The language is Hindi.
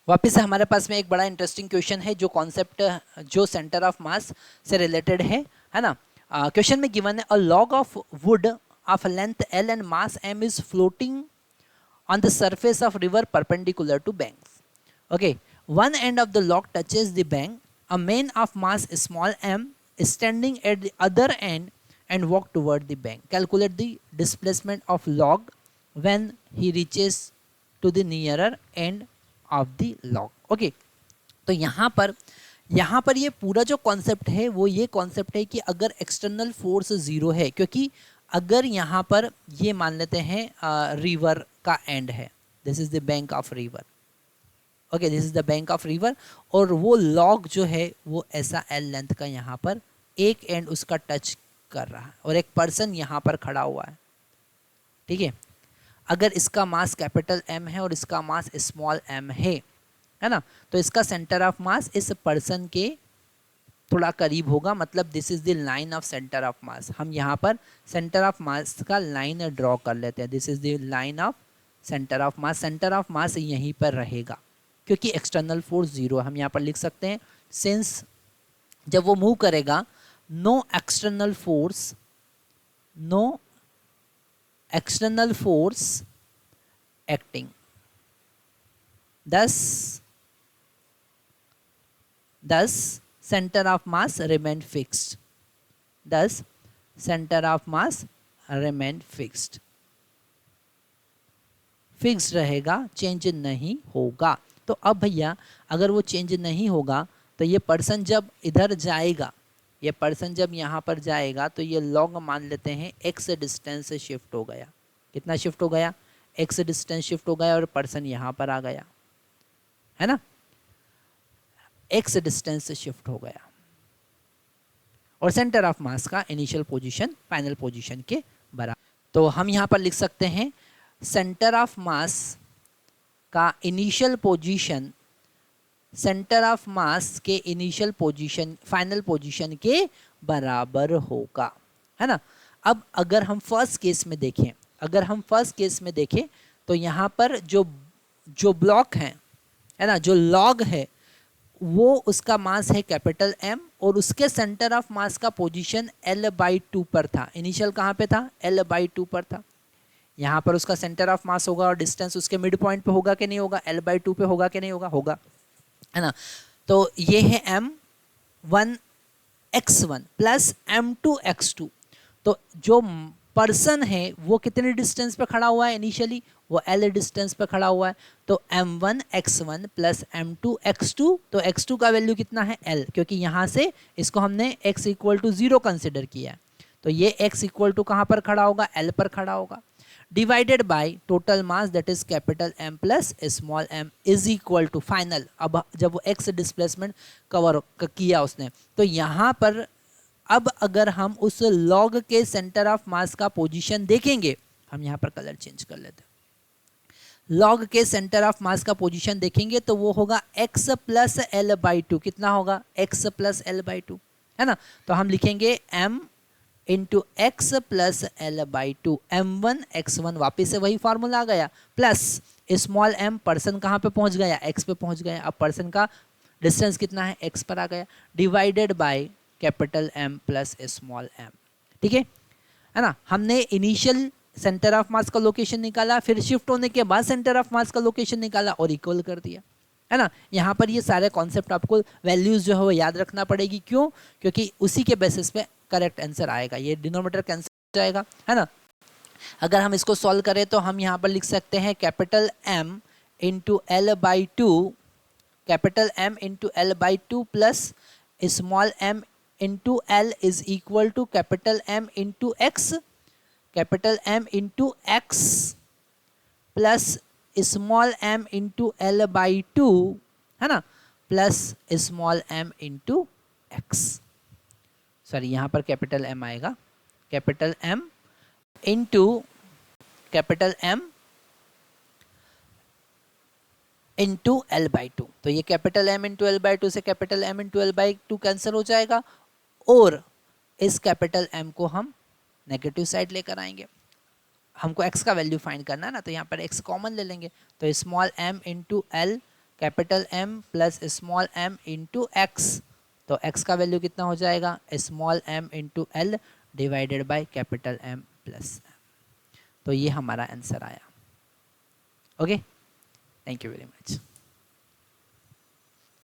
वापस से हमारे पास में एक बड़ा इंटरेस्टिंग क्वेश्चन है जो कॉन्सेप्ट जो सेंटर ऑफ मास से रिलेटेड है ना। क्वेश्चन में गिवन है a log of wood of length L and mass M is floating on the surface of river perpendicular to banks. Okay, one end of the log touches the bank. A man of mass small m is standing at the other end and walk toward the bank. Calculate the displacement of log when he reaches to the nearer end of the log. Okay, तो यहाँ पर ये पूरा जो कॉन्सेप्ट है वो ये कॉन्सेप्ट है कि अगर एक्सटर्नल फोर्स ज़ीरो है, क्योंकि अगर यहाँ पर ये मान लेते हैं रिवर का एंड है, this is the bank of river, okay this is the bank of river, और वो लॉग जो है वो ऐसा एल लेंथ का यहाँ पर एक एंड उसका टच कर रहा है और एक पर्सन यहाँ पर खड़ा हुआ है, ठीक है। अगर इसका मास कैपिटल एम है और इसका मास स्मॉल एम है ना, तो इसका सेंटर ऑफ मास इस पर्सन के थोड़ा करीब होगा, मतलब this is the line of centre of mass. हम यहाँ पर सेंटर ऑफ मास का लाइन ड्रॉ कर लेते हैं, this is the line of centre of mass. Centre of mass यहीं पर रहेगा क्योंकि एक्सटर्नल फोर्स जीरो। हम यहाँ पर लिख सकते हैं सिंस जब वो मूव करेगा no external force acting, thus center of mass remain fixed, thus center of mass remain fixed, fixed रहेगा, चेंज नहीं होगा। तो अब भैया अगर वो चेंज नहीं होगा तो ये पर्सन जब इधर जाएगा, ये पर्सन जब यहाँ पर जाएगा तो ये लॉग मान लेते हैं एक्स डिस्टेंस से शिफ्ट हो गया। कितना शिफ्ट हो गया? एक्स डिस्टेंस शिफ्ट हो गया और पर्सन यहाँ पर आ गया, है ना, एक्स डिस्टेंस से शिफ्ट हो गया और सेंटर ऑफ मास का इनिशियल पोजीशन फाइनल पोजीशन के बराबर। तो हम यहाँ पर लिख सकते हैं सेंटर ऑफ मास का initial position centre of mass के इनिशियल पोजीशन फाइनल पोजीशन के बराबर होगा, है ना। अब अगर हम फर्स्ट केस में देखें, तो यहाँ पर जो ब्लॉक है ना, जो लॉग है वो उसका मास है कैपिटल एम और उसके सेंटर ऑफ मास का पोजीशन L/2 पर था। इनिशियल कहाँ पे था? L/2 पर था। यहाँ पर उसका सेंटर ऑफ मास होगा और डिस्टेंस उसके मिड पॉइंट पे होगा कि नहीं होगा? L/2 पे होगा कि नहीं होगा? होगा, है ना। तो ये है m1x1 प्लस m2x2। तो जो पर्सन है वो कितने डिस्टेंस पे खड़ा हुआ है? इनिशियली वो L डिस्टेंस पे खड़ा हुआ है। तो m1x1 प्लस m2x2, तो x2 का वैल्यू कितना है? L, क्योंकि यहाँ से इसको हमने x इक्वल टू 0 कंसिडर किया है, तो ये x इक्वल टू कहाँ पर खड़ा होगा? L पर खड़ा होगा। Divided by total mass that is capital M plus small m is equal to final. अब जब वो x डिस्प्लेसमेंट कवर किया उसने, तो यहाँ पर अब अगर हम उस लॉग के सेंटर ऑफ मास का पोजीशन देखेंगे, हम यहाँ पर कलर चेंज कर लेते हैं, लॉग के सेंटर ऑफ मास का पोजीशन देखेंगे तो वो होगा x प्लस L/2। कितना होगा? x प्लस L/2, है ना। तो हम लिखेंगे m into x plus L/2, m1x1 वापिस से वही फार्मूला आ गया, प्लस स्मॉल m, पर्सन कहाँ पे पहुँच गया? x पे पहुँच गया। अब पर्सन का डिस्टेंस कितना है? x पर आ गया, divided by capital M plus small m, ठीक है ना। हमने इनिशियल सेंटर ऑफ मास का लोकेशन निकाला, फिर शिफ्ट होने के बाद सेंटर ऑफ मास का लोकेशन निकाला और इक्वल कर दिया, है ना। यहाँ पर ये सारे कॉन्सेप्ट आपको वैल्यूज जो है वो याद रखना पड़ेगी। क्यों? क्योंकि उसी के बेसिस पे करेक्ट आंसर आएगा, ये डिनोमिनेटर कैंसिल हो जाएगा, है ना। अगर हम इसको सॉल्व करें तो हम यहाँ पर लिख सकते हैं capital M into L/2, capital M into L/2 plus small m into L is equal to capital M into x, capital M into x plus small m into L/2, है ना, plus small m into x। Sorry, यहाँ पर कैपिटल M आएगा, capital M into capital M into L/2। तो ये कैपिटल M इंटू L/2 से capital M into L/2 cancel हो जाएगा और इस कैपिटल M को हम नेगेटिव साइड लेकर आएंगे। हमको x का वैल्यू फाइंड करना है ना, तो यहाँ पर x कॉमन ले लेंगे, तो small m into L capital M plus small m into x, तो x का वैल्यू कितना हो जाएगा small m into L divided by capital M plus m। तो ये हमारा आंसर आया। Okay, thank you very much.